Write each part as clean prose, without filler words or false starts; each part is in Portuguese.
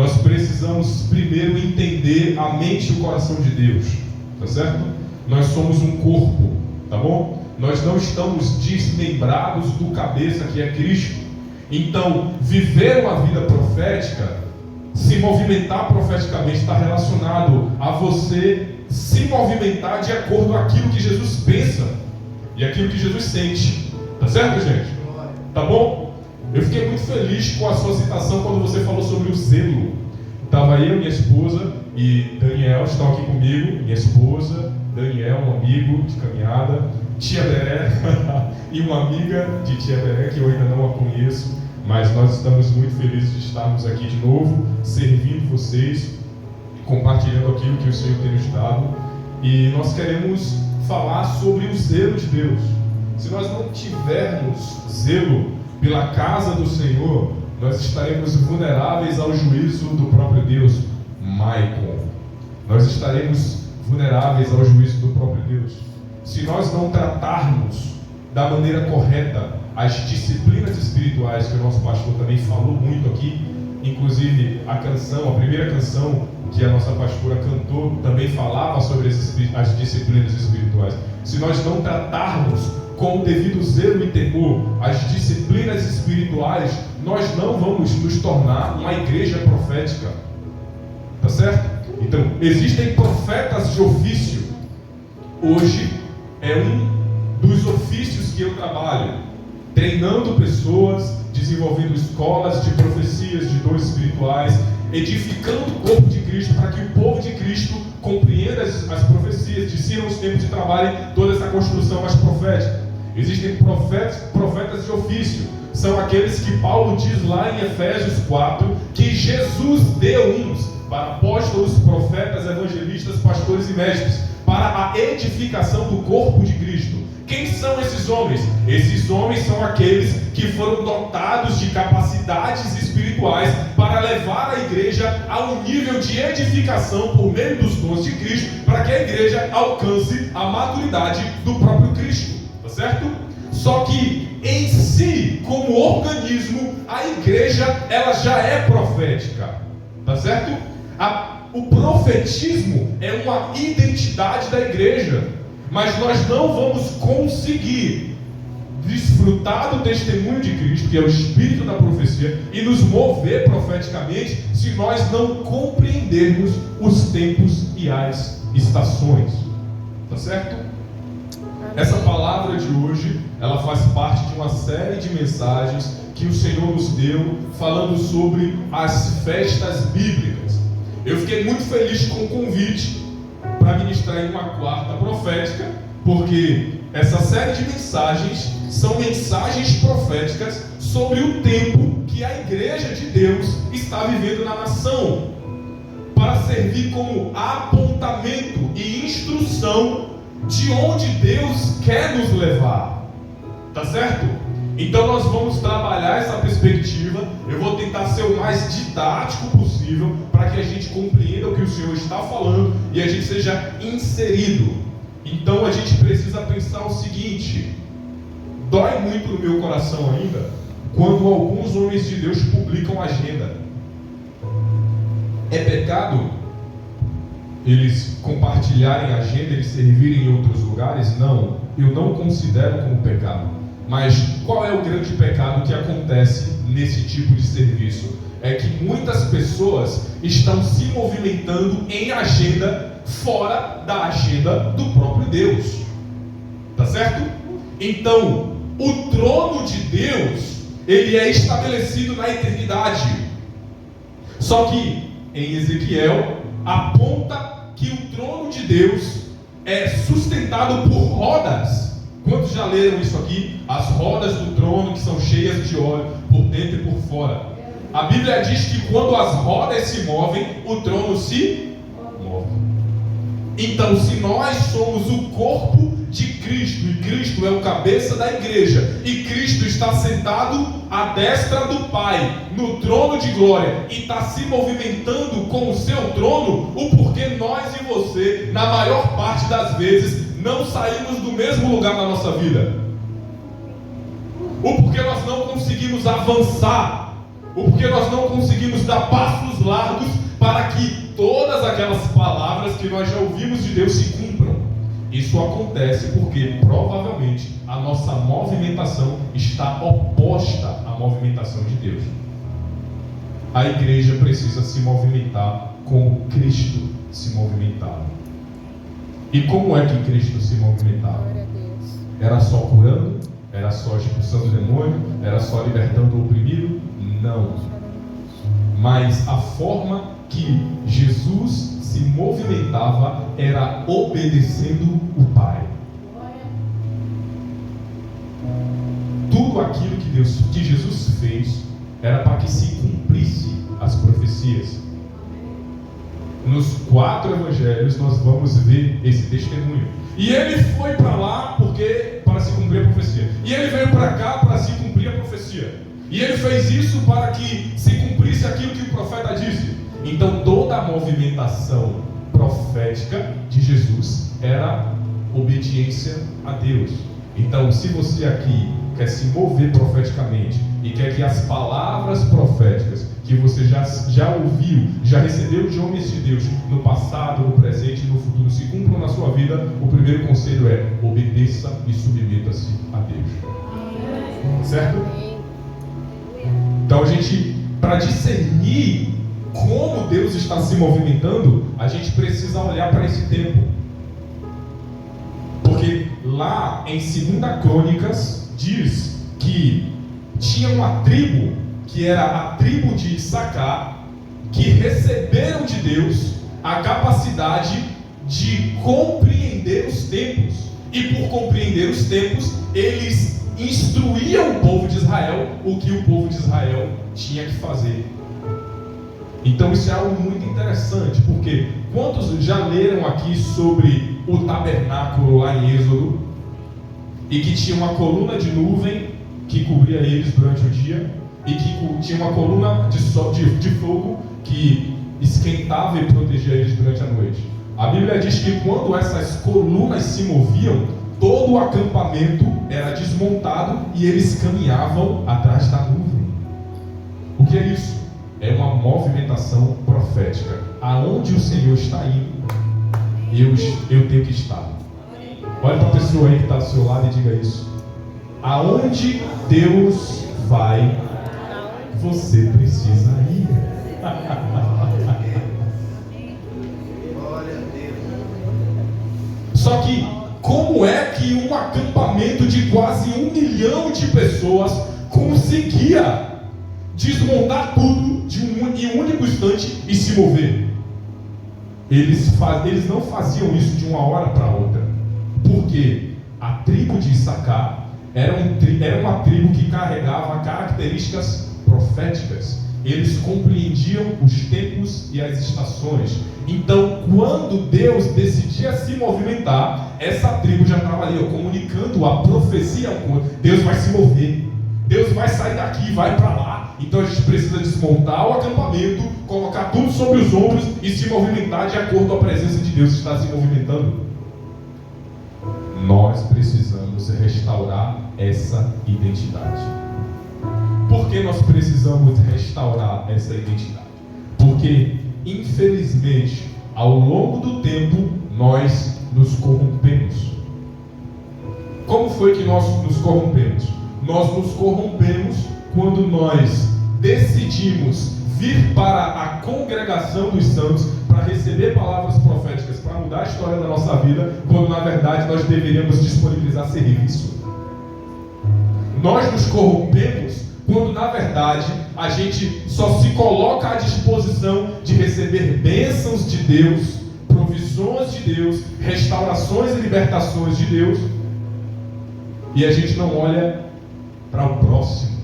nós precisamos primeiro entender a mente e o coração de Deus, tá certo? Nós somos um corpo, tá bom? Nós não estamos desmembrados do cabeça que é Cristo. Então, viver uma vida profética, se movimentar profeticamente, está relacionado a você se movimentar de acordo com aquilo que Jesus pensa e aquilo que Jesus sente. Tá certo, gente? Tá bom? Eu fiquei muito feliz com a sua citação quando você falou sobre o zelo. Estava eu, minha esposa e Daniel estão aqui comigo. Minha esposa, Daniel, um amigo de caminhada, Tia Beré e uma amiga de Tia Beré que eu ainda não a conheço, mas nós estamos muito felizes de estarmos aqui de novo, servindo vocês, compartilhando aquilo que o Senhor tem nos dado. E nós queremos falar sobre o zelo de Deus. Se nós não tivermos zelo pela casa do Senhor, nós estaremos vulneráveis ao juízo do próprio Deus. Michael, nós estaremos vulneráveis ao juízo do próprio Deus. Se nós não tratarmos da maneira correta as disciplinas espirituais, que o nosso pastor também falou muito aqui, inclusive a primeira canção que a nossa pastora cantou, também falava sobre as disciplinas espirituais. Se nós não tratarmos com o devido zelo e temor as disciplinas espirituais, nós não vamos nos tornar uma igreja profética. Tá certo? Então, existem profetas de ofício. Hoje é um dos ofícios que eu trabalho, treinando pessoas, desenvolvendo escolas de profecias, de dons espirituais, edificando o corpo de Cristo, para que o povo de Cristo compreenda as profecias, discernam os tempos de trabalho, toda essa construção mais profética. Existem profetas de ofício, são aqueles que Paulo diz lá em Efésios 4, que Jesus deu uns para apóstolos, profetas, evangelistas, pastores e mestres, para a edificação do corpo de Cristo. Quem são esses homens? Esses homens são aqueles que foram dotados de capacidades espirituais para levar a igreja a um nível de edificação por meio dos dons de Cristo, para que a igreja alcance a maturidade do próprio Cristo, tá certo? Só que em si, como organismo, a igreja ela já é profética, tá certo? O profetismo é uma identidade da igreja, mas nós não vamos conseguir desfrutar do testemunho de Cristo, que é o espírito da profecia, e nos mover profeticamente, se nós não compreendermos os tempos e as estações. Tá certo? Essa palavra de hoje, ela faz parte de uma série de mensagens que o Senhor nos deu, falando sobre as festas bíblicas. Eu fiquei muito feliz com o convite para ministrar em uma quarta profética, porque essa série de mensagens são mensagens proféticas sobre o tempo que a igreja de Deus está vivendo na nação, para servir como apontamento e instrução de onde Deus quer nos levar, tá certo? Então nós vamos trabalhar essa perspectiva. Eu vou tentar ser o mais didático possível para que a gente compreenda o que o Senhor está falando e a gente seja inserido. Então a gente precisa pensar o seguinte: dói muito no meu coração ainda quando alguns homens de Deus publicam agenda. É pecado eles compartilharem agenda, eles servirem em outros lugares? Não, eu não considero como pecado. Mas qual é o grande pecado que acontece nesse tipo de serviço? É que muitas pessoas estão se movimentando em agenda fora da agenda do próprio Deus. Tá certo? Então, o trono de Deus, ele é estabelecido na eternidade. Só que em Ezequiel aponta que o trono de Deus é sustentado por rodas. Quantos já leram isso aqui? As rodas do trono que são cheias de óleo por dentro e por fora. A Bíblia diz que quando as rodas se movem, o trono se move. Então, se nós somos o corpo de Cristo, e Cristo é o cabeça da igreja, e Cristo está sentado à destra do Pai, no trono de glória, e está se movimentando com o seu trono, o porquê nós e você, na maior parte das vezes, não saímos do mesmo lugar na nossa vida? O porquê nós não conseguimos avançar? O porquê nós não conseguimos dar passos passos largos para que todas aquelas palavras que nós já ouvimos de Deus se cumpram. Isso acontece porque provavelmente a nossa movimentação está oposta à movimentação de Deus. A igreja precisa se movimentar como Cristo se movimentava. E como é que Cristo se movimentava? Era só curando? Era só expulsando o demônio? Era só libertando o oprimido? Não. Mas a forma que Jesus se movimentava era obedecendo o Pai. Tudo aquilo que Jesus fez era para que se cumprisse as profecias. Nos 4 evangelhos nós vamos ver esse testemunho. E ele foi para lá para se cumprir a profecia. E ele veio para cá para se cumprir a profecia. E ele fez isso para que se cumprisse aquilo que o profeta disse. Então toda a movimentação profética de Jesus era obediência a Deus. Então, se você aqui quer se mover profeticamente e quer que as palavras proféticas que você já ouviu, já recebeu de homens de Deus no passado, no presente e no futuro se cumpram na sua vida, o primeiro conselho é: obedeça e submeta-se a Deus. Certo? Então, para discernir como Deus está se movimentando, a gente precisa olhar para esse tempo. Porque lá em 2 Crônicas diz que tinha uma tribo, que era a tribo de Issacar, que receberam de Deus a capacidade de compreender os tempos. E por compreender os tempos, eles instruíam o povo de Israel o que o povo de Israel tinha que fazer. Então isso é algo muito interessante, porque quantos já leram aqui sobre o tabernáculo lá em Êxodo, e que tinha uma coluna de nuvem que cobria eles durante o dia, e que tinha uma coluna de fogo que esquentava e protegia eles durante a noite? A Bíblia diz que quando essas colunas se moviam, todo o acampamento era desmontado e eles caminhavam atrás da nuvem. O que é isso? É uma movimentação profética. Aonde o Senhor está indo, eu tenho que estar. Olha para a pessoa aí que está do seu lado e diga isso. Aonde Deus vai, você precisa ir. Só que, como é que um acampamento de quase 1 milhão de pessoas conseguia desmontar tudo em um único instante e se mover? Eles não faziam isso de uma hora para outra, porque a tribo de Issacar era uma tribo que carregava características proféticas. Eles compreendiam os tempos e as estações. Então, quando Deus decidia se movimentar, essa tribo já estava ali, comunicando a profecia. Deus vai se mover, Deus vai sair daqui, vai para lá. Então a gente precisa desmontar o acampamento, colocar tudo sobre os ombros e se movimentar de acordo com a presença de Deus que está se movimentando. Nós precisamos restaurar essa identidade. Por que nós precisamos restaurar essa identidade? Porque, infelizmente, ao longo do tempo, nós nos corrompemos. Como foi que nós nos corrompemos? Nós nos corrompemos quando nós decidimos vir para a congregação dos santos para receber palavras proféticas, para mudar a história da nossa vida, quando na verdade nós deveríamos disponibilizar serviço. Nós nos corrompemos quando na verdade a gente só se coloca à disposição de receber bênçãos de Deus, provisões de Deus, restaurações e libertações de Deus, e a gente não olha para o próximo,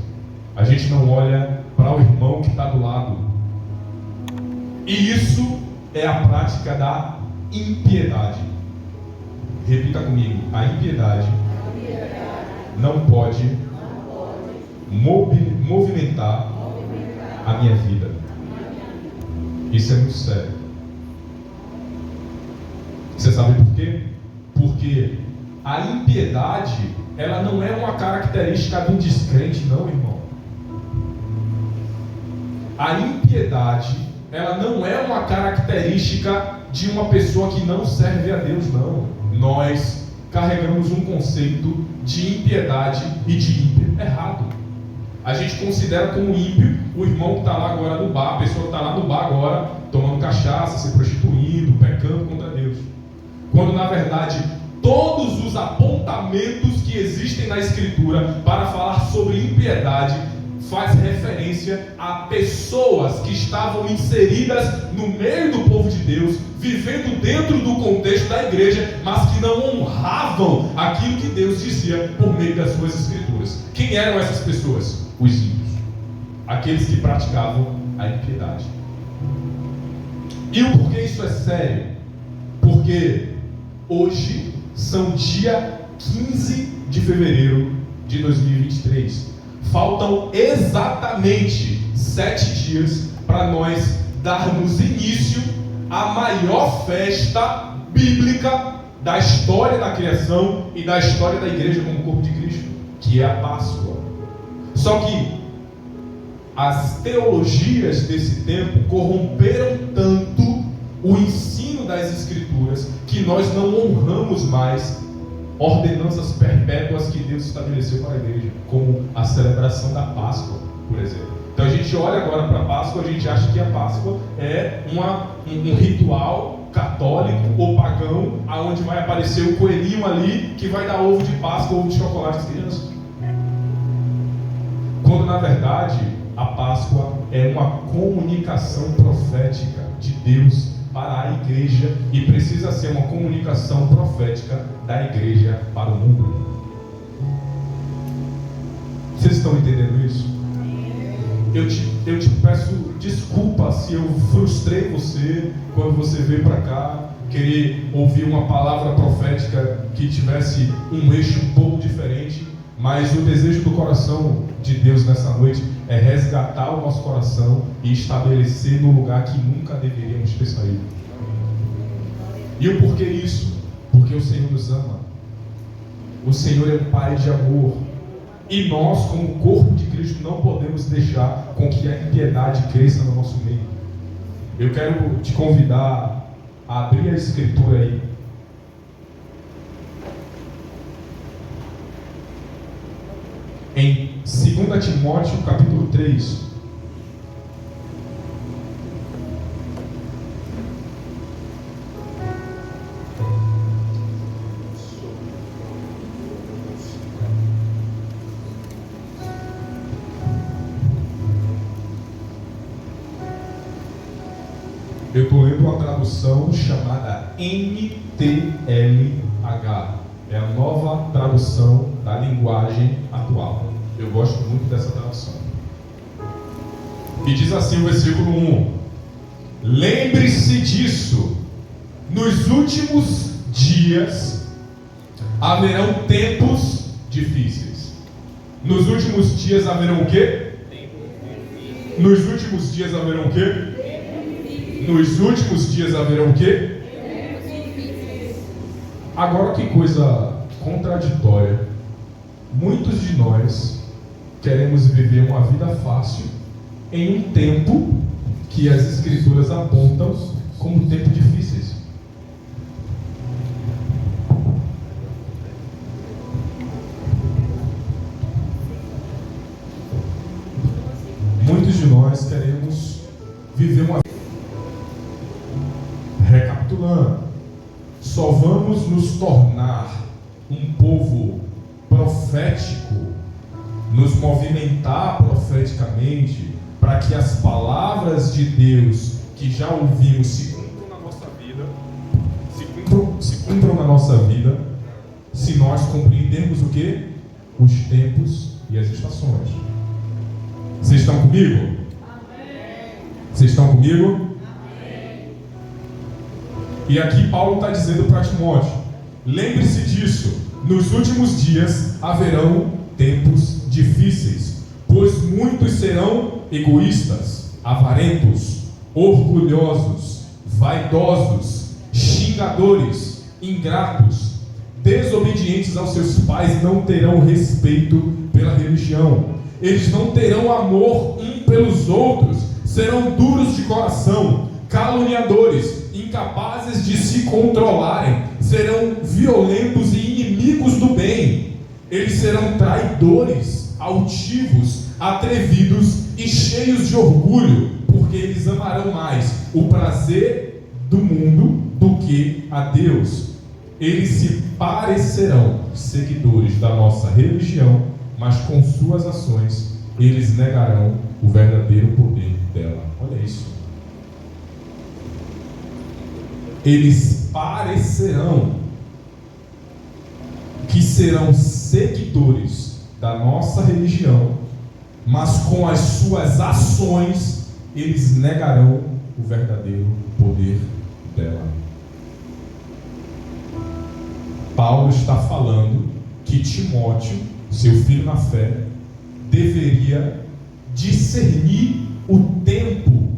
a gente não olha para o irmão que está do lado. E isso é a prática da impiedade. Repita comigo: a impiedade não pode movimentar a minha vida. Isso é muito sério. Você sabe por quê? Porque a impiedade, ela não é uma característica do descrente, não, irmão. A impiedade ela não é uma característica de uma pessoa que não serve a Deus, não. Nós carregamos um conceito de impiedade e de ímpio errado. A gente considera como ímpio o irmão que está lá agora no bar, a pessoa que está lá no bar agora, tomando cachaça, se prostituindo, pecando contra Deus. Quando na verdade, todos os apontamentos que existem na Escritura para falar sobre impiedade faz referência a pessoas que estavam inseridas no meio do povo de Deus, vivendo dentro do contexto da igreja, mas que não honravam aquilo que Deus dizia por meio das suas Escrituras. Quem eram essas pessoas? Os ímpios, aqueles que praticavam a impiedade. E o porquê isso é sério? Porque hoje são dia 15 de fevereiro de 2023. Faltam exatamente 7 dias para nós darmos início à maior festa bíblica da história da criação e da história da igreja como corpo de Cristo, que é a Páscoa. Só que as teologias desse tempo corromperam tanto o ensino das Escrituras que nós não honramos mais ordenanças perpétuas que Deus estabeleceu para a igreja, como a celebração da Páscoa, por exemplo. Então a gente olha agora para a Páscoa, a gente acha que a Páscoa é um ritual católico ou pagão, aonde vai aparecer o coelhinho ali que vai dar ovo de Páscoa, ovo de chocolate às crianças. Quando na verdade a Páscoa é uma comunicação profética de Deus para a igreja e precisa ser uma comunicação profética da igreja para o mundo. Vocês estão entendendo isso? Eu te peço desculpa se eu frustrei você quando você veio para cá querer ouvir uma palavra profética que tivesse um eixo um pouco diferente, mas o desejo do coração de Deus nessa noite é resgatar o nosso coração e estabelecer no lugar que nunca deveríamos ter saído. E o porquê isso? Porque o Senhor nos ama. O Senhor é um Pai de amor. E nós, como corpo de Cristo, não podemos deixar com que a impiedade cresça no nosso meio. Eu quero te convidar a abrir a Escritura aí. Em 2 Timóteo, capítulo 3. Eu estou lendo uma tradução chamada NTLH. É a nova tradução da linguagem atual. Eu gosto muito dessa tradução. E diz assim o versículo 1: lembre-se disso, nos últimos dias haverão tempos difíceis. Nos últimos dias haverão o quê? Nos últimos dias haverão o quê? Nos últimos dias haverão o quê? Agora, que coisa contraditória. Muitos de nós queremos viver uma vida fácil em um tempo que as Escrituras apontam como tempos difíceis. Muitos de nós queremos viver uma vida. Recapitulando, só vamos nos tornar um povo profético, nos movimentar profeticamente, para que as palavras de Deus que já ouvimos se cumpram na nossa vida, se cumpram na nossa vida, se nós compreendermos o quê? Os tempos e as estações. Vocês estão comigo? Amém. Vocês estão comigo? E aqui Paulo está dizendo para Timóteo: lembre-se disso, nos últimos dias haverão tempos difíceis, pois muitos serão egoístas, avarentos, orgulhosos, vaidosos, xingadores, ingratos, desobedientes aos seus pais, não terão respeito pela religião, eles não terão amor um pelos outros, serão duros de coração, caluniadores, incapazes de se controlarem, serão violentos e inimigos do bem. Eles serão traidores, altivos, atrevidos e cheios de orgulho, porque eles amarão mais o prazer do mundo do que a Deus. Eles se parecerão seguidores da nossa religião, mas com suas ações eles negarão o verdadeiro poder dela. Olha isso. Eles parecerão que serão seguidores da nossa religião, mas com as suas ações eles negarão o verdadeiro poder dela. Paulo está falando que Timóteo, seu filho na fé, deveria discernir o tempo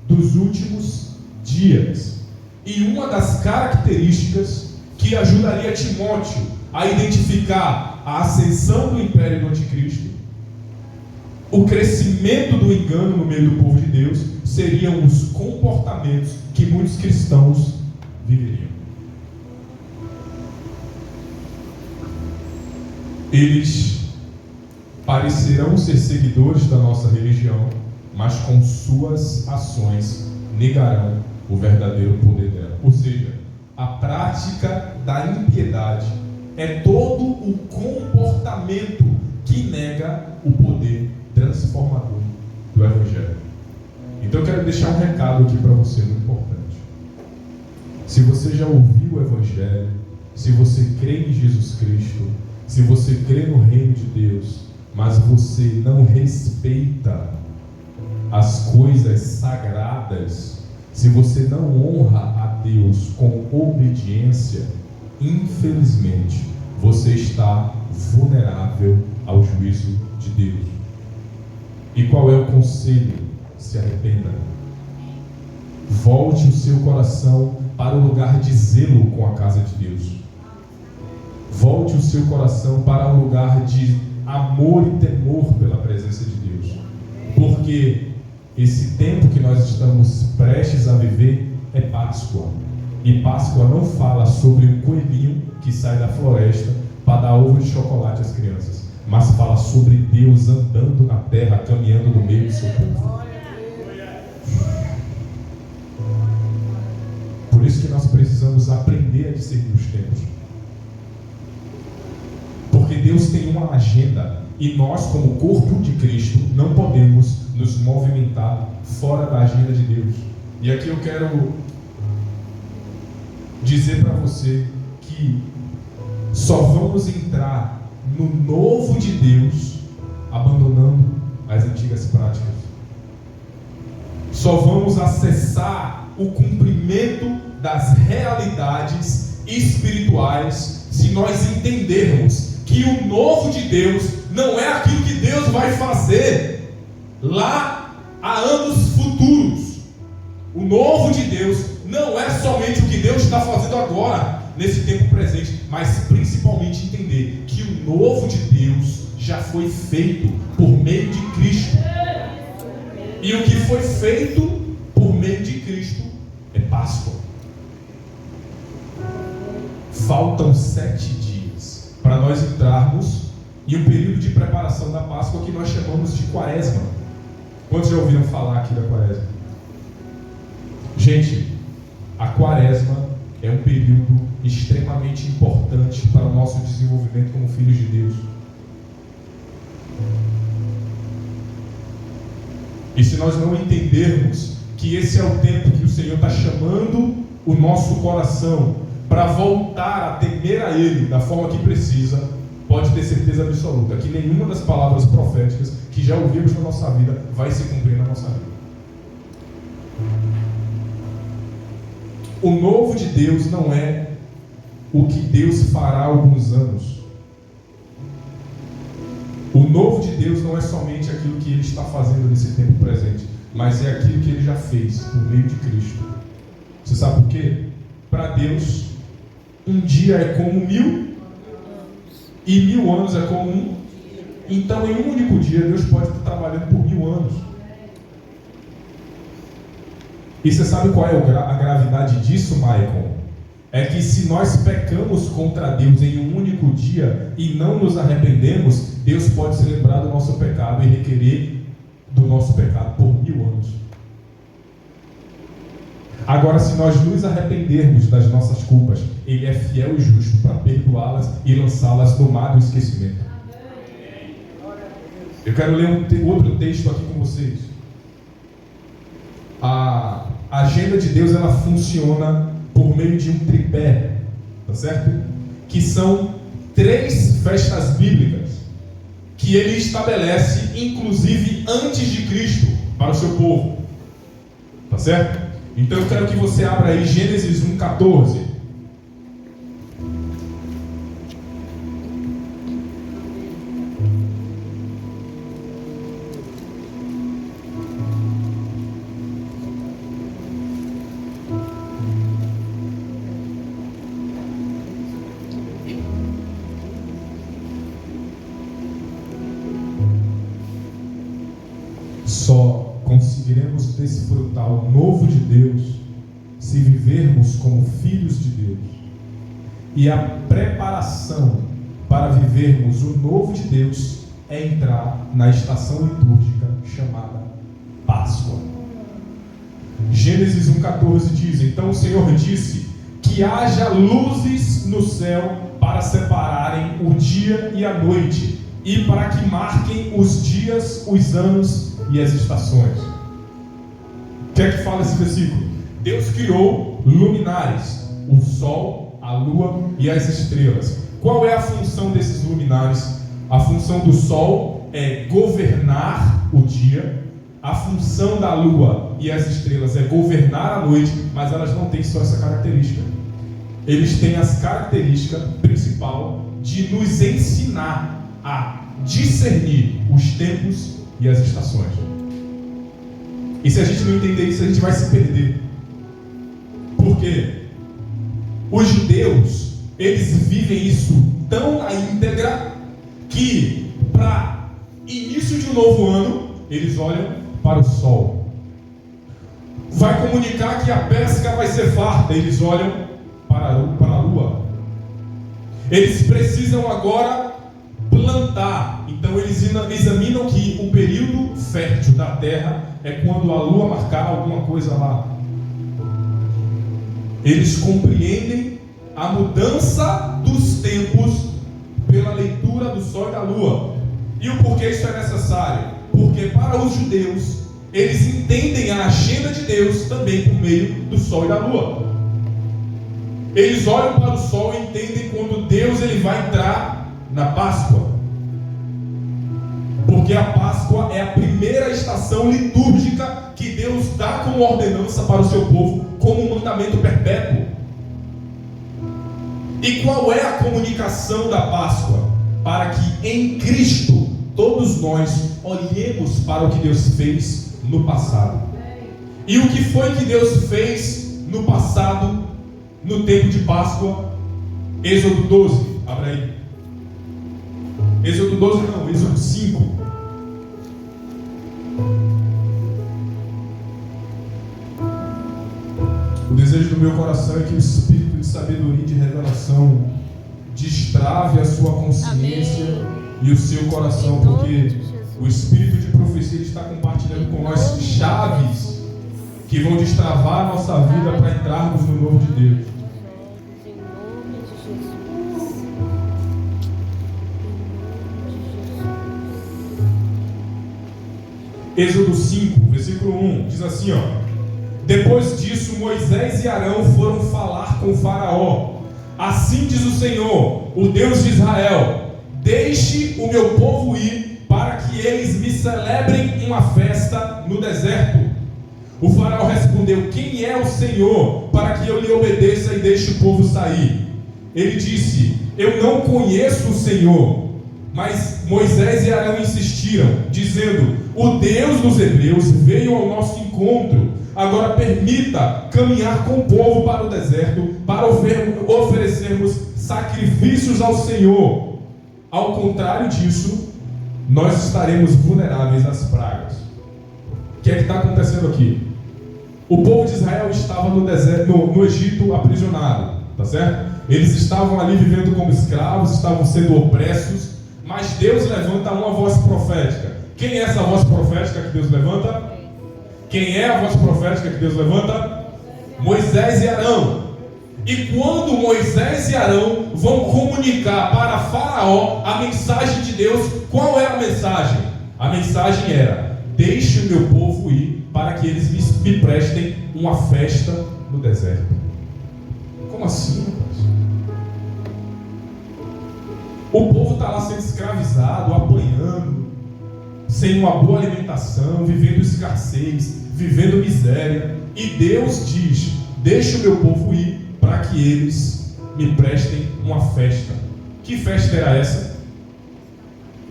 dos últimos dias. E uma das características que ajudaria Timóteo a identificar a ascensão do império do anticristo, o crescimento do engano no meio do povo de Deus, seriam os comportamentos que muitos cristãos viveriam. Eles parecerão ser seguidores da nossa religião, mas com suas ações negarão o verdadeiro poder dela. Ou seja, a prática da impiedade é todo o comportamento que nega o poder transformador do Evangelho. Então eu quero deixar um recado aqui para você muito importante. Se você já ouviu o Evangelho, se você crê em Jesus Cristo, se você crê no reino de Deus, mas você não respeita as coisas sagradas, se você não honra a Deus com obediência, infelizmente, você está vulnerável ao juízo de Deus. E qual é o conselho? Se arrependa. Volte o seu coração para o lugar de zelo com a casa de Deus. Volte o seu coração para um lugar de amor e temor pela presença de Deus. Porque esse tempo que nós estamos prestes a viver é Páscoa. E Páscoa não fala sobre um coelhinho que sai da floresta para dar ovo de chocolate às crianças, mas fala sobre Deus andando na terra, caminhando no meio do seu povo. Por isso que nós precisamos aprender a discernir os tempos. Porque Deus tem uma agenda e nós, como corpo de Cristo, não podemos nos movimentar fora da agenda de Deus. E aqui eu quero dizer para você que só vamos entrar no novo de Deus abandonando as antigas práticas. Só vamos acessar o cumprimento das realidades espirituais se nós entendermos que o novo de Deus não é aquilo que Deus vai fazer lá há anos futuros. O novo de Deus não é somente o que Deus está fazendo agora, nesse tempo presente, mas principalmente entender que o novo de Deus já foi feito por meio de Cristo. E o que foi feito por meio de Cristo é Páscoa. Faltam 7 dias para nós entrarmos em um período de preparação da Páscoa que nós chamamos de Quaresma. Quantos já ouviram falar aqui da Quaresma? Gente, a Quaresma é um período extremamente importante para o nosso desenvolvimento como filhos de Deus. E se nós não entendermos que esse é o tempo que o Senhor está chamando o nosso coração para voltar a temer a Ele da forma que precisa, pode ter certeza absoluta que nenhuma das palavras proféticas que já ouvimos na nossa vida vai se cumprir na nossa vida. O novo de Deus não é o que Deus fará há alguns anos. O novo de Deus não é somente aquilo que Ele está fazendo nesse tempo presente, mas é aquilo que Ele já fez por meio de Cristo. Você sabe por quê? Para Deus, um dia é como 1000 e 1000 anos é como um. Então, em um único dia, Deus pode estar trabalhando por 1000 anos. E você sabe qual é a gravidade disso, Michael? É que se nós pecamos contra Deus em um único dia e não nos arrependemos, Deus pode se lembrar do nosso pecado e requerer do nosso pecado por 1000 anos. Agora, se nós nos arrependermos das nossas culpas, Ele é fiel e justo para perdoá-las e lançá-las no mar do esquecimento. Eu quero ler outro texto aqui com vocês. A agenda de Deus, ela funciona por meio de um tripé, tá certo? Que são 3 festas bíblicas que Ele estabelece, inclusive antes de Cristo, para o seu povo, tá certo? Então eu quero que você abra aí Gênesis 1:14. Só conseguiremos desfrutar o novo de Deus se vivermos como filhos de Deus. E a preparação para vivermos o novo de Deus é entrar na estação litúrgica chamada Páscoa. Gênesis 1:14 diz: então o Senhor disse que haja luzes no céu para separarem o dia e a noite, e para que marquem os dias, os anos e as estações. O que é que fala esse versículo? Deus criou luminares, o sol, a lua e as estrelas. Qual é a função desses luminares? A função do sol é governar o dia. A função da lua e as estrelas é governar a noite, mas elas não têm só essa característica. Eles têm as características principal de nos ensinar a discernir os tempos e as estações. E se a gente não entender isso, a gente vai se perder. Porque os judeus, eles vivem isso tão na íntegra que para início de um novo ano, eles olham para o sol. Vai comunicar que a pesca vai ser farta, eles olham para a lua. Eles precisam agora plantar. Então eles examinam que o período fértil da terra é quando a lua marcar alguma coisa lá. Eles compreendem a mudança dos tempos pela leitura do sol e da lua. E o porquê isso é necessário? Porque para os judeus, eles entendem a agenda de Deus também por meio do sol e da lua. Eles olham para o sol e entendem quando Deus ele vai entrar na Páscoa. Porque a Páscoa é a primeira estação litúrgica que Deus dá como ordenança para o seu povo, como um mandamento perpétuo. E qual é a comunicação da Páscoa? Para que em Cristo todos nós olhemos para o que Deus fez no passado. E o que foi que Deus fez no passado, no tempo de Páscoa? Êxodo 12, abre aí. Êxodo 12 não, Êxodo 5. O desejo do meu coração é que o espírito de sabedoria e de revelação destrave a sua consciência e o seu coração, porque o espírito de profecia está compartilhando com nós chaves que vão destravar a nossa vida para entrarmos no novo de Deus. Êxodo 5, versículo 1, diz assim, ó: depois disso, Moisés e Arão foram falar com Faraó. Assim diz o Senhor, o Deus de Israel: deixe o meu povo ir, para que eles me celebrem uma festa no deserto. O Faraó respondeu: quem é o Senhor, para que eu lhe obedeça e deixe o povo sair? Ele disse: eu não conheço o Senhor. Mas Moisés e Arão insistiram, dizendo: o Deus dos hebreus veio ao nosso encontro. Agora permita caminhar com o povo para o deserto, para oferecermos sacrifícios ao Senhor. Ao contrário disso, nós estaremos vulneráveis às pragas. O que é que está acontecendo aqui? O povo de Israel estava no deserto, no Egito aprisionado, tá certo? Eles estavam ali vivendo como escravos, estavam sendo opressos, mas Deus levanta uma voz profética. Quem é essa voz profética que Deus levanta? Quem é a voz profética que Deus levanta? Moisés e Arão. E quando Moisés e Arão vão comunicar para Faraó a mensagem de Deus, qual era a mensagem? A mensagem era: deixe o meu povo ir para que eles me prestem uma festa no deserto. Como assim, rapaz? O povo está lá sendo escravizado, apanhando, sem uma boa alimentação, vivendo escassez, vivendo miséria. E Deus diz: deixe o meu povo ir para que eles me prestem uma festa. Que festa era essa?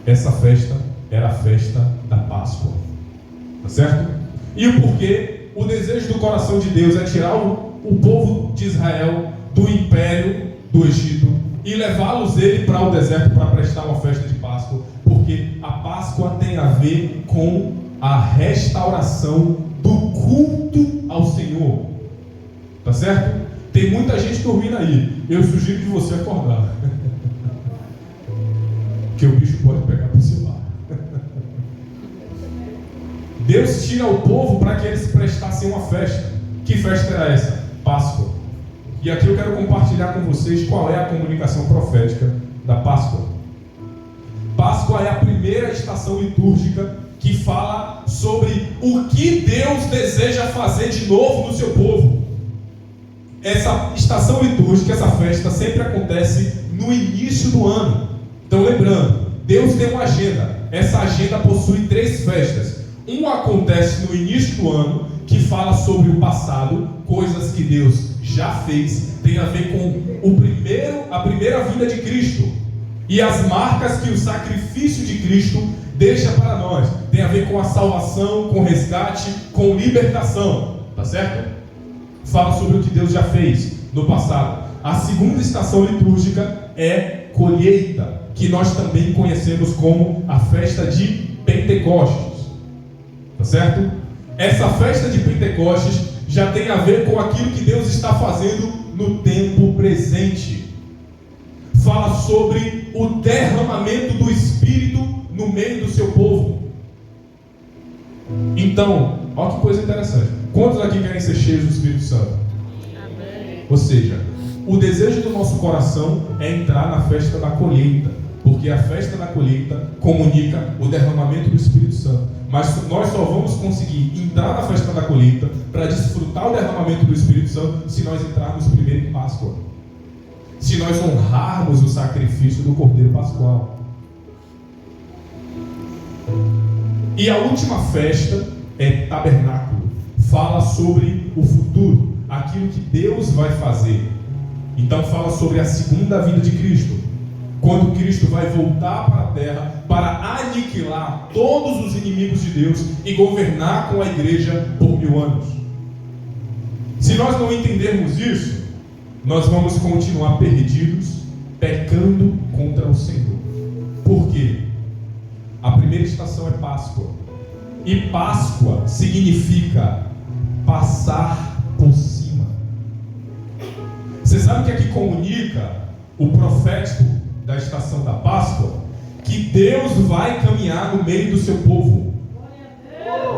Essa festa era a festa da Páscoa. Tá certo? E o porquê? O desejo do coração de Deus é tirar o povo de Israel do império do Egito e levá-los ele para o deserto para prestar uma festa de Páscoa. Porque a Páscoa tem a ver com a restauração do culto ao Senhor. Tá certo? Tem muita gente dormindo aí. Eu sugiro que você acordar. Porque o bicho pode pegar por seu lado. Deus tira o povo para que eles prestassem uma festa. Que festa era essa? Páscoa. E aqui eu quero compartilhar com vocês qual é a comunicação profética da Páscoa. Páscoa é a primeira estação litúrgica que fala sobre o que Deus deseja fazer de novo no seu povo. Essa estação litúrgica, essa festa, sempre acontece no início do ano. Então, lembrando, Deus tem uma agenda. Essa agenda possui 3 festas. Uma acontece no início do ano, que fala sobre o passado, coisas que Deus já fez, tem a ver com a primeira vinda de Cristo e as marcas que o sacrifício de Cristo deixa para nós. Tem a ver com a salvação, com resgate, com libertação. Tá certo? Fala sobre o que Deus já fez no passado. A segunda estação litúrgica é colheita, que nós também conhecemos como a festa de Pentecostes. Tá certo? Essa festa de Pentecostes já tem a ver com aquilo que Deus está fazendo no tempo presente. Fala sobre o derramamento do Espírito no meio do seu povo. Então, olha que coisa interessante. Quantos aqui querem ser cheios do Espírito Santo? Amém. Ou seja, o desejo do nosso coração é entrar na festa da colheita, porque a festa da colheita comunica o derramamento do Espírito Santo. Mas nós só vamos conseguir entrar na festa da colheita para desfrutar o derramamento do Espírito Santo se nós entrarmos primeiro em Páscoa, se nós honrarmos o sacrifício do Cordeiro Pascual. E a última festa é tabernáculo. Fala sobre o futuro, aquilo que Deus vai fazer. Então fala sobre a segunda vinda de Cristo, quando Cristo vai voltar para a terra para aniquilar todos os inimigos de Deus e governar com a igreja por 1000 anos. Se nós não entendermos isso, nós vamos continuar perdidos, pecando contra o Senhor. Por quê? A primeira estação é Páscoa. E Páscoa significa passar por cima. Você sabe que aqui comunica o profético da estação da Páscoa? Que Deus vai caminhar no meio do seu povo.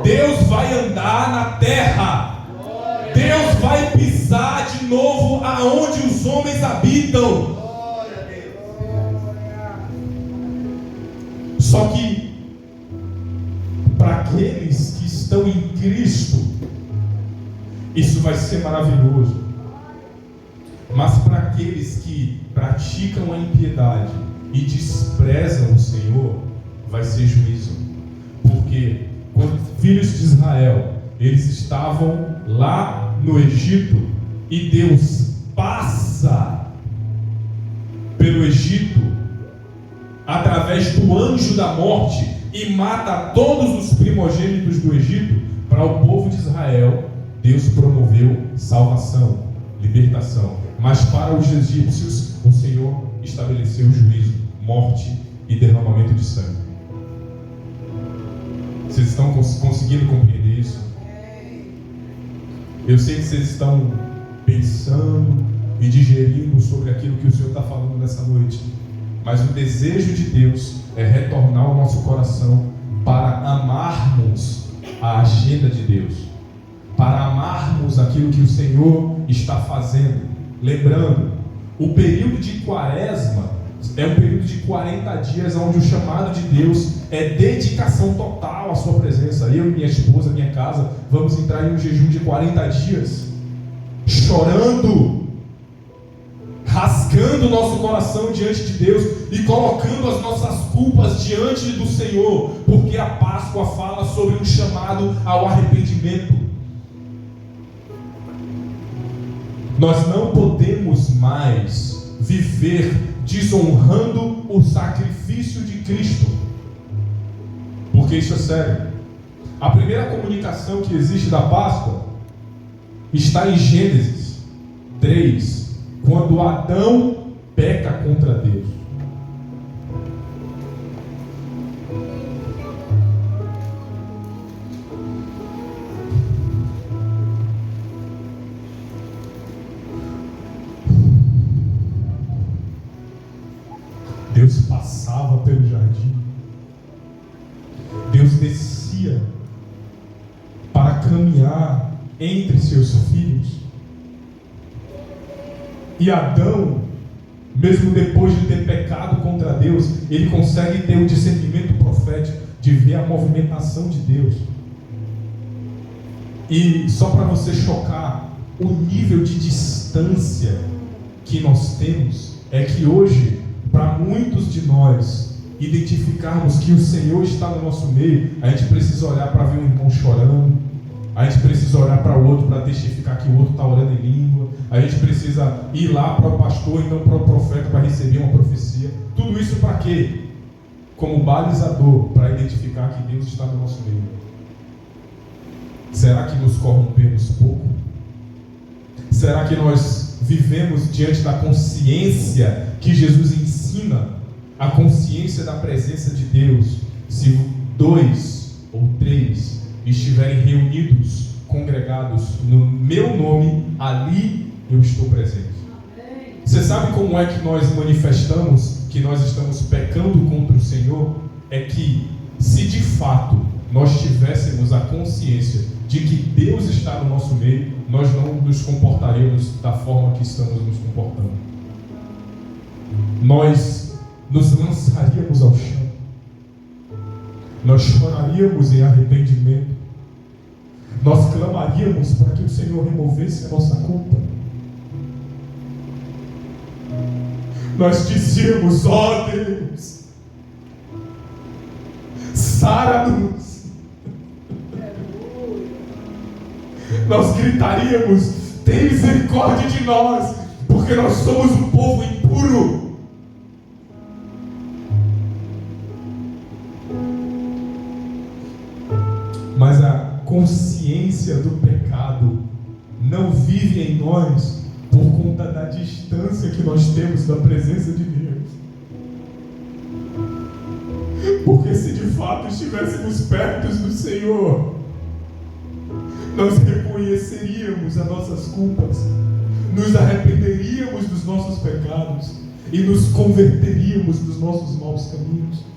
Deus vai andar na terra. Deus vai pisar de novo aonde os homens habitam. Só que para aqueles que estão em Cristo, isso vai ser maravilhoso. Mas para aqueles que praticam a impiedade e desprezam o Senhor, vai ser juízo. Porque quando filhos de Israel, eles estavam lá no Egito, e Deus passa pelo Egito através do anjo da morte e mata todos os primogênitos do Egito. Para o povo de Israel, Deus promoveu salvação, libertação. Mas para os egípcios, o Senhor estabeleceu juízo, morte e derramamento de sangue. Vocês estão conseguindo compreender isso? Eu sei que vocês estão pensando e digerindo sobre aquilo que o Senhor está falando nessa noite, mas o desejo de Deus é retornar o nosso coração para amarmos a agenda de Deus, para amarmos aquilo que o Senhor está fazendo. Lembrando, o período de Quaresma é um período de 40 dias onde o chamado de Deus é dedicação total à sua presença. Eu e minha esposa, minha casa, vamos entrar em um jejum de 40 dias, chorando, rasgando o nosso coração diante de Deus e colocando as nossas culpas diante do Senhor, porque a Páscoa fala sobre um chamado ao arrependimento. Nós não podemos mais viver desonrando o sacrifício de Cristo, porque isso é sério. A primeira comunicação que existe da Páscoa está em Gênesis 3, quando Adão peca contra Deus. Deus passava pelo jardim, Deus descia para caminhar entre seus filhos, e Adão, mesmo depois de ter pecado contra Deus, ele consegue ter um discernimento profético de ver a movimentação de Deus. E só para você chocar, o nível de distância que nós temos é que hoje, para muitos de nós identificarmos que o Senhor está no nosso meio, a gente precisa olhar para ver um irmão chorando, a gente precisa olhar para o outro para testificar que o outro está orando em língua, a gente precisa ir lá para o pastor e não para o profeta para receber uma profecia. Tudo isso para quê? Como balizador, para identificar que Deus está no nosso meio. Será que nos corrompemos pouco? Será que nós vivemos diante da consciência que Jesus ensina, a consciência da presença de Deus? Se 2 ou 3 estiverem reunidos, congregados no meu nome, ali eu estou presente. Você sabe como é que nós manifestamos que nós estamos pecando contra o Senhor? É que, se de fato nós tivéssemos a consciência de que Deus está no nosso meio, nós não nos comportaríamos da forma que estamos nos comportando. Nós nos lançaríamos ao chão, nós choraríamos em arrependimento, nós clamaríamos para que o Senhor removesse a nossa culpa. Nós dizíamos: ó Deus, sara-nos. Nós gritaríamos: tem misericórdia de nós, porque nós somos um povo impuro. Mas a consciência do pecado não vive em nós por conta da distância que nós temos da presença de Deus. Porque se de fato estivéssemos perto do Senhor, nós reconheceríamos as nossas culpas, nos arrependeríamos dos nossos pecados e nos converteríamos dos nossos maus caminhos.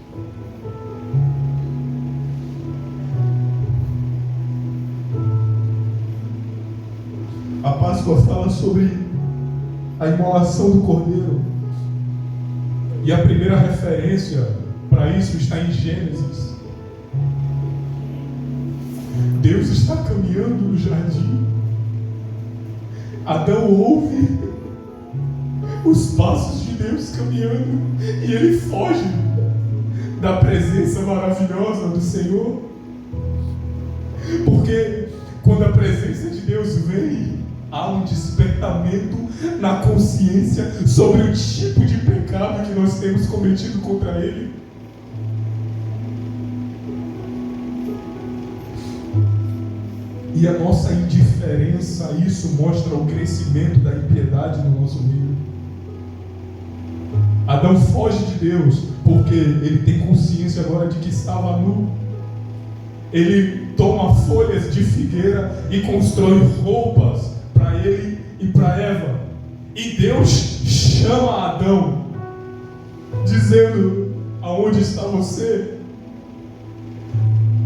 A Páscoa fala sobre a imolação do Cordeiro, e a primeira referência para isso está em Gênesis. Deus está caminhando no jardim, Adão ouve os passos de Deus caminhando e ele foge da presença maravilhosa do Senhor, porque quando a presença de Deus vem, há um despertamento na consciência sobre o tipo de pecado que nós temos cometido contra Ele. E a nossa indiferença a isso mostra o crescimento da impiedade no nosso meio. Adão foge de Deus porque ele tem consciência agora de que estava nu. ele toma folhas de figueira e constrói roupas para ele e para Eva. E Deus chama Adão, dizendo: aonde está você?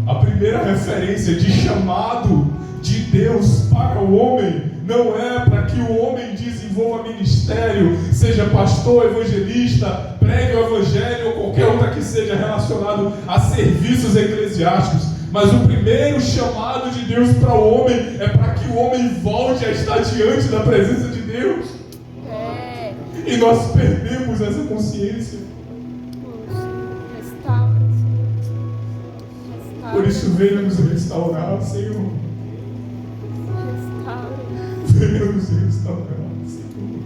A primeira referência de chamado de Deus para o homem não é para que o homem desenvolva ministério, seja pastor, evangelista, pregue o evangelho ou qualquer outra que seja relacionado a serviços eclesiásticos. Mas o primeiro chamado de Deus para o homem é para que o homem volte a estar diante da presença de Deus. E nós perdemos essa consciência. Por isso, venha nos restaurar, Senhor. Venha nos restaurar, Senhor.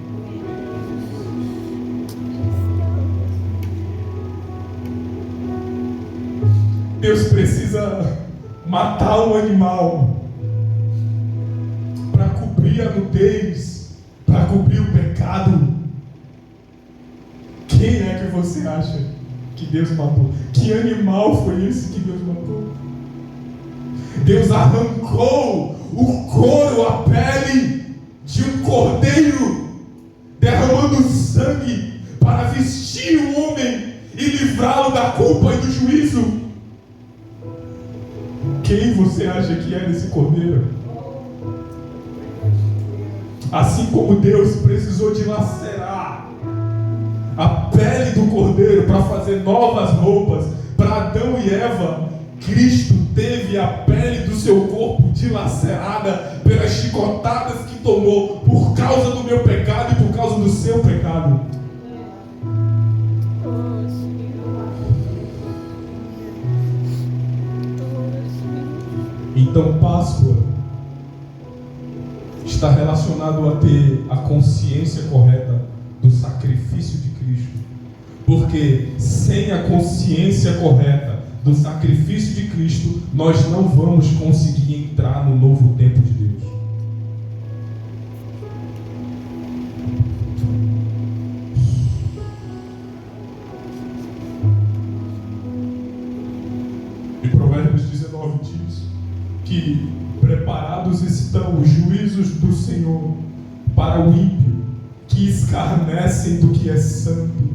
Deus precisa matar um animal para cobrir a nudez, para cobrir o pecado. Quem é que você acha que Deus matou? Que animal foi esse que Deus matou? Deus arrancou o couro, a pele de um cordeiro, derramando sangue para vestir o homem e livrá-lo da culpa e do juízo. Quem você acha que é esse cordeiro? Assim como Deus precisou dilacerar a pele do cordeiro para fazer novas roupas para Adão e Eva, Cristo teve a pele do seu corpo dilacerada pelas chicotadas que tomou por causa do meu pecado e por causa do seu pecado. Então Páscoa está relacionado a ter a consciência correta do sacrifício de Cristo. Porque sem a consciência correta do sacrifício de Cristo, nós não vamos conseguir entrar no novo tempo de Deus. E Provérbios 19 diz que preparados estão os juízos do Senhor para o ímpio, que escarnecem do que é santo.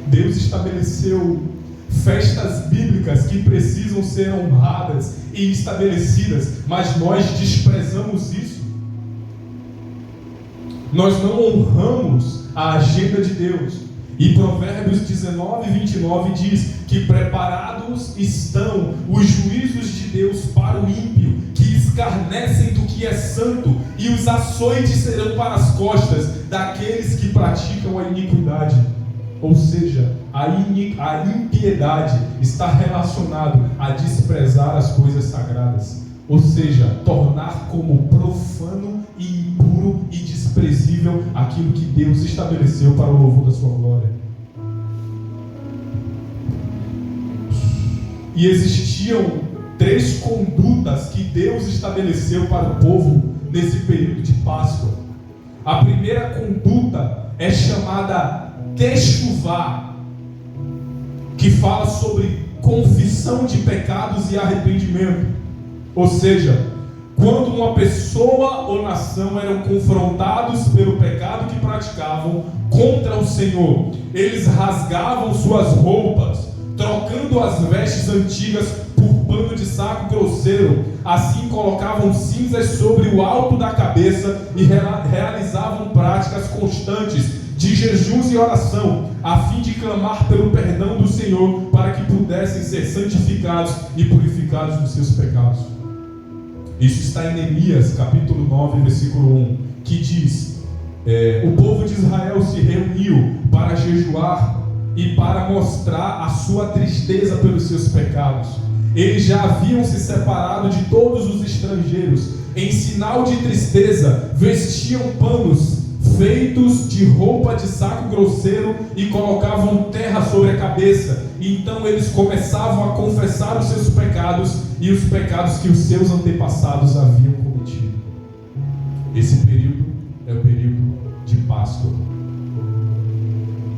Deus estabeleceu festas bíblicas que precisam ser honradas e estabelecidas, mas nós desprezamos isso. Nós não honramos a agenda de Deus. E Provérbios 19, 29 diz que preparados estão os juízos de Deus para o ímpio, que escarnecem do que é santo, e os açoites serão para as costas daqueles que praticam a iniquidade. Ou seja, a impiedade está relacionado a desprezar as coisas sagradas. Ou seja, tornar como profano e impuro e desprezível aquilo que Deus estabeleceu para o louvor da sua glória. E existiam 3 condutas que Deus estabeleceu para o povo nesse período de Páscoa. A primeira conduta é chamada Techuvá, que fala sobre confissão de pecados e arrependimento. Ou seja, quando uma pessoa ou nação eram confrontados pelo pecado que praticavam contra o Senhor, eles rasgavam suas roupas, trocando as vestes antigas por pano de saco grosseiro. Assim colocavam cinzas sobre o alto da cabeça e realizavam práticas constantes de jejuns e oração, a fim de clamar pelo perdão do Senhor, para que pudessem ser santificados e purificados dos seus pecados. Isso está em Neemias, capítulo 9, versículo 1, que diz: o povo de Israel se reuniu para jejuar e para mostrar a sua tristeza pelos seus pecados. Eles já haviam se separado de todos os estrangeiros. Em sinal de tristeza, vestiam panos feitos de roupa de saco grosseiro e colocavam terra sobre a cabeça. Então eles começavam a confessar os seus pecados e os pecados que os seus antepassados haviam cometido. Esse período é o período de Páscoa.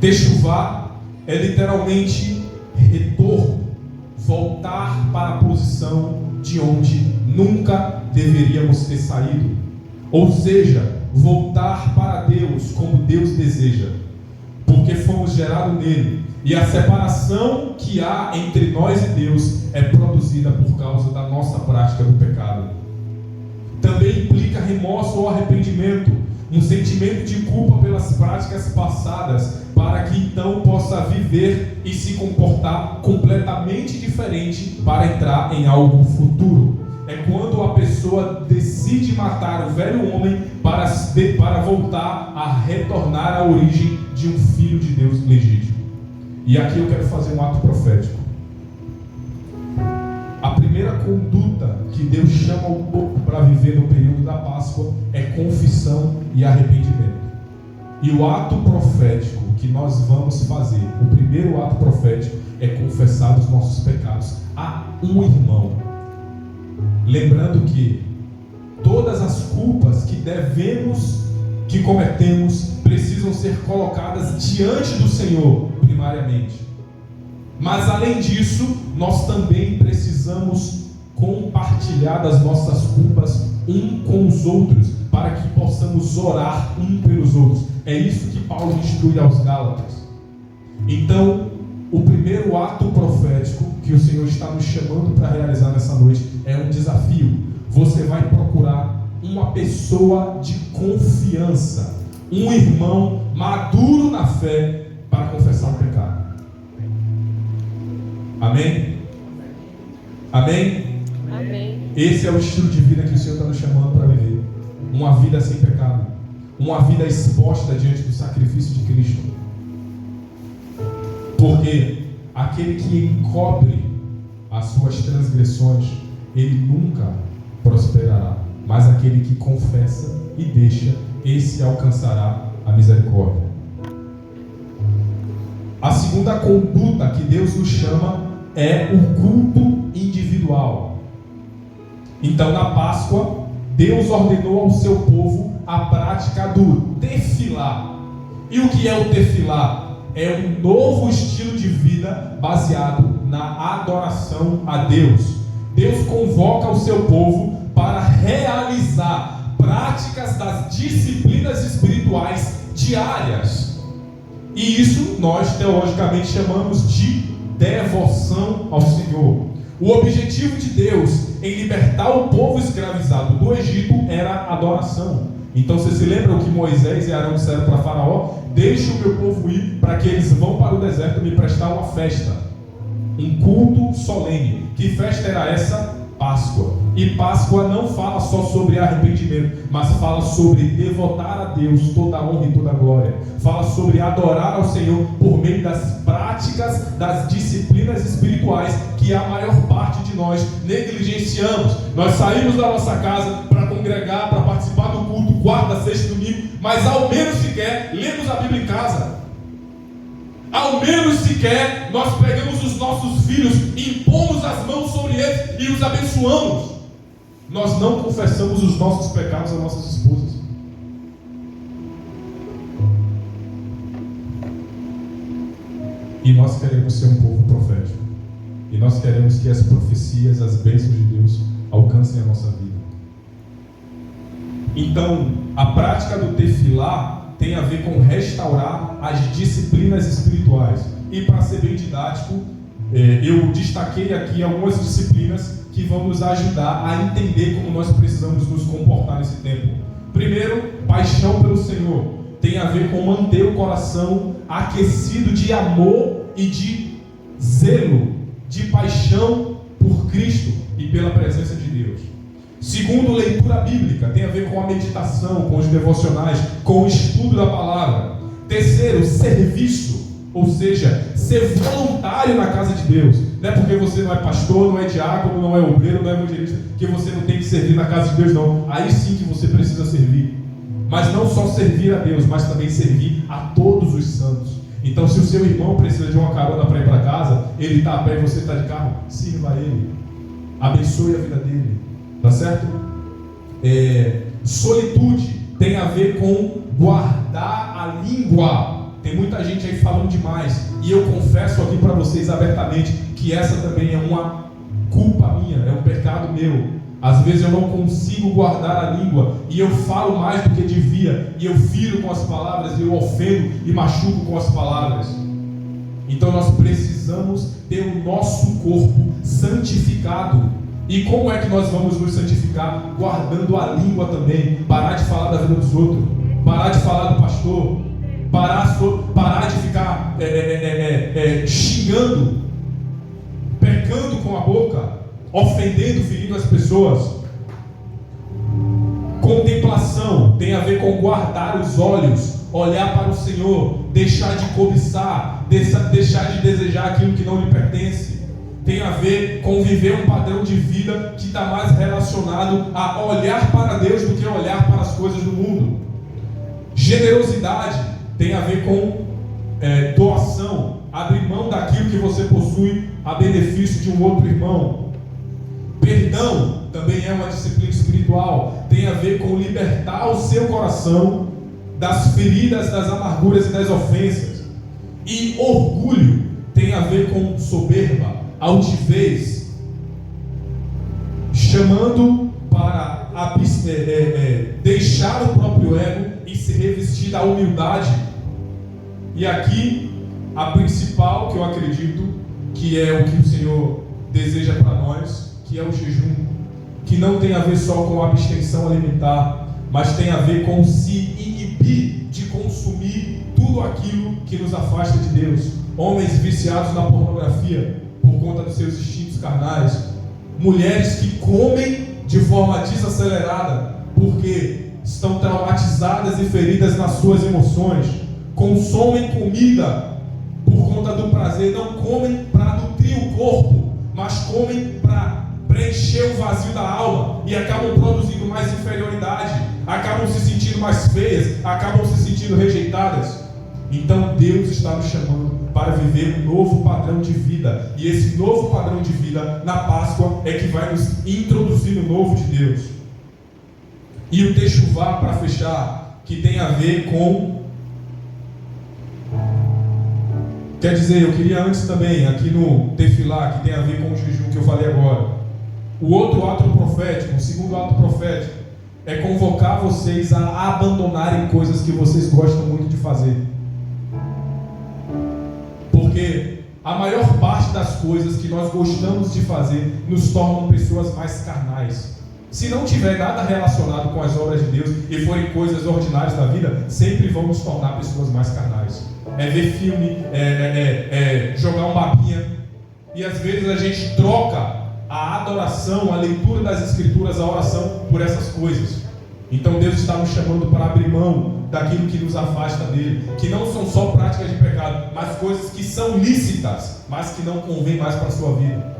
Techuvá é literalmente retorno, voltar para a posição de onde nunca deveríamos ter saído. Ou seja, voltar para Deus como Deus deseja, porque fomos gerados nele, e a separação que há entre nós e Deus é produzida por causa da nossa prática do pecado. Também implica remorso ou arrependimento, um sentimento de culpa pelas práticas passadas, para que então possa viver e se comportar completamente diferente para entrar em algo futuro. É quando a pessoa decide matar o velho homem para voltar a retornar à origem de um filho de Deus legítimo. E aqui eu quero fazer um ato profético. A primeira conduta que Deus chama o povo para viver no período da Páscoa é confissão e arrependimento. E o ato profético que nós vamos fazer, o primeiro ato profético, é confessar os nossos pecados a um irmão. Lembrando que todas as culpas que cometemos, precisam ser colocadas diante do Senhor, primariamente. Mas além disso, nós também precisamos compartilhar das nossas culpas um com os outros, para que possamos orar um pelos outros. É isso que Paulo instrui aos Gálatas. Então, o primeiro ato profético que o Senhor está nos chamando para realizar nessa noite é um desafio. Você vai procurar uma pessoa de confiança, um irmão maduro na fé, para confessar o pecado. Amém? Amém? Amém. Esse é o estilo de vida que o Senhor está nos chamando para viver. Uma vida sem pecado, uma vida exposta diante do sacrifício de Cristo. Porque aquele que encobre as suas transgressões, ele nunca prosperará. Mas aquele que confessa e deixa, esse alcançará a misericórdia. A segunda conduta que Deus nos chama é o culto individual. Então, na Páscoa, Deus ordenou ao seu povo a prática do tefilá. E o que é o tefilá? É um novo estilo de vida baseado na adoração a Deus. Deus convoca o seu povo para realizar práticas das disciplinas espirituais diárias. E isso nós teologicamente chamamos de devoção ao Senhor. O objetivo de Deus em libertar o povo escravizado do Egito era a adoração. Então você se lembra o que Moisés e Arão disseram para Faraó? Deixe o meu povo ir para que eles vão para o deserto me prestar uma festa, um culto solene. Que festa era essa? Páscoa. E Páscoa não fala só sobre arrependimento, mas fala sobre devotar a Deus toda a honra e toda a glória. Fala sobre adorar ao Senhor por meio das práticas, das disciplinas espirituais que a maior parte de nós negligenciamos. Nós saímos da nossa casa para congregar, para participar do culto quarta, sexta e domingo, mas ao menos sequer lemos a Bíblia em casa. Ao menos sequer nós pegamos os nossos filhos, impomos as mãos sobre eles e os abençoamos. Nós não confessamos os nossos pecados às nossas esposas. E nós queremos ser um povo profético. E nós queremos que as profecias, as bênçãos de Deus alcancem a nossa vida. Então, a prática do tefilá tem a ver com restaurar as disciplinas espirituais. E para ser bem didático, eu destaquei aqui algumas disciplinas que vão nos ajudar a entender como nós precisamos nos comportar nesse tempo. Primeiro, paixão pelo Senhor. Tem a ver com manter o coração aquecido de amor e de zelo, de paixão por Cristo e pela presença de Deus. Segundo, leitura bíblica, tem a ver com a meditação, com os devocionais, com o estudo da palavra. Terceiro, serviço, ou seja, ser voluntário na casa de Deus. Não é porque você não é pastor, não é diácono, não é obreiro, não é evangelista, que você não tem que servir na casa de Deus, não. Aí sim que você precisa servir. Mas não só servir a Deus, mas também servir a todos os santos. Então, se o seu irmão precisa de uma carona para ir para casa, ele está a pé e você está de carro, sirva a ele. Abençoe a vida dele. Tá certo? Solitude tem a ver com guardar a língua. Tem muita gente aí falando demais. E eu confesso aqui para vocês abertamente que essa também é uma culpa minha, é um pecado meu. Às vezes eu não consigo guardar a língua e eu falo mais do que devia, e eu firo com as palavras, e eu ofendo e machuco com as palavras. Então nós precisamos ter o nosso corpo santificado. E como é que nós vamos nos santificar? Guardando a língua também. Parar de falar da vida dos outros, parar de falar do pastor, parar de ficar xingando, pecando com a boca, ofendendo, ferindo as pessoas. Contemplação tem a ver com guardar os olhos, olhar para o Senhor, deixar de cobiçar, deixar de desejar aquilo que não lhe pertence. Tem a ver com viver um padrão de vida que está mais relacionado a olhar para Deus do que olhar para as coisas do mundo. Generosidade tem a ver com doação, abrir mão daquilo que você possui a benefício de um outro irmão. Perdão também é uma disciplina espiritual, tem a ver com libertar o seu coração das feridas, das amarguras e das ofensas. E orgulho tem a ver com soberba, altivez, chamando para deixar o próprio ego e se revestir da humildade. E aqui a principal, que eu acredito que é o que o Senhor deseja para nós, que é o jejum, que não tem a ver só com a abstenção alimentar, mas tem a ver com se inibir de consumir tudo aquilo que nos afasta de Deus. Homens viciados na pornografia por conta dos seus instintos carnais, mulheres que comem de forma desacelerada porque estão traumatizadas e feridas nas suas emoções, consomem comida por conta do prazer, não comem para nutrir o corpo, mas comem para preencher o vazio da alma e acabam produzindo mais inferioridade, acabam se sentindo mais feias, acabam se sentindo rejeitadas. Então Deus está nos chamando para viver um novo padrão de vida, e esse novo padrão de vida na Páscoa é que vai nos introduzir no novo de Deus. E o Techuvá, para fechar, que tem a ver com, quer dizer, eu queria antes também, aqui no Tefilá, que tem a ver com o jejum que eu falei agora. O outro ato profético, o segundo ato profético, é convocar vocês a abandonarem coisas que vocês gostam muito de fazer. Porque a maior parte das coisas que nós gostamos de fazer nos tornam pessoas mais carnais. Se não tiver nada relacionado com as obras de Deus e forem coisas ordinárias da vida, sempre vão nos tornar pessoas mais carnais. É ver filme, jogar um mapinha. E às vezes a gente troca a adoração, a leitura das escrituras, a oração por essas coisas. Então Deus está nos chamando para abrir mão daquilo que nos afasta dele, que não são só práticas de pecado, mas coisas que são lícitas, mas que não convêm mais para a sua vida.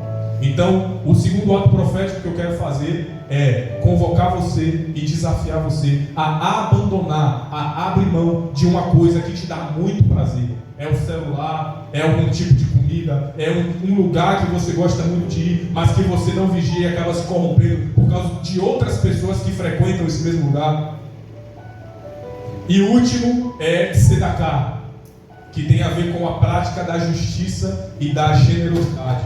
Então, o segundo ato profético que eu quero fazer é convocar você e desafiar você a abandonar, a abrir mão de uma coisa que te dá muito prazer. É o celular, é algum tipo de comida, é um lugar que você gosta muito de ir, mas que você não vigia e acaba se corrompendo por causa de outras pessoas que frequentam esse mesmo lugar. E o último é Sedaká, que tem a ver com a prática da justiça e da generosidade.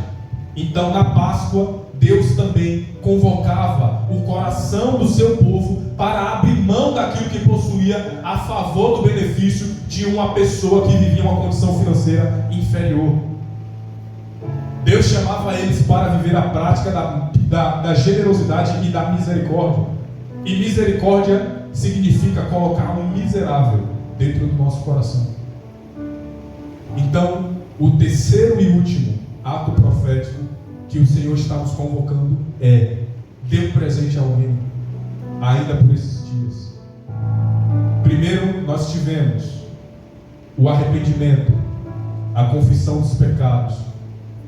Então, na Páscoa, Deus também convocava o coração do seu povo para abrir mão daquilo que possuía a favor do benefício de uma pessoa que vivia uma condição financeira inferior. Deus chamava eles para viver a prática da generosidade e da misericórdia. E misericórdia significa colocar um miserável dentro do nosso coração. Então, o terceiro e último ato profético que o Senhor está nos convocando é: dê um presente a alguém, ainda por esses dias. Primeiro, nós tivemos o arrependimento, a confissão dos pecados,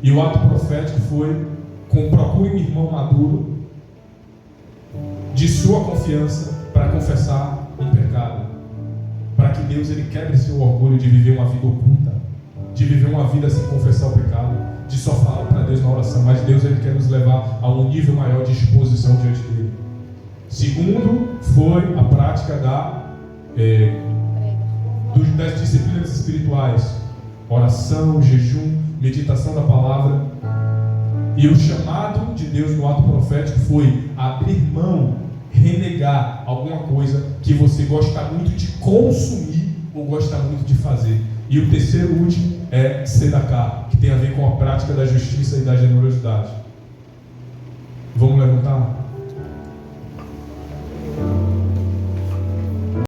e o ato profético foi: procure um irmão maduro de sua confiança para confessar um pecado, para que Deus ele quebre seu orgulho de viver uma vida oculta, de viver uma vida sem confessar o pecado, de só falar para Deus na oração. Mas Deus ele quer nos levar a um nível maior de exposição diante dele. Segundo, foi a prática das disciplinas espirituais, oração, jejum, meditação da palavra. E o chamado de Deus no ato profético foi abrir mão, renegar alguma coisa que você gosta muito de consumir ou gosta muito de fazer. E o terceiro e último é tzedakah, que tem a ver com a prática da justiça e da generosidade. Vamos levantar?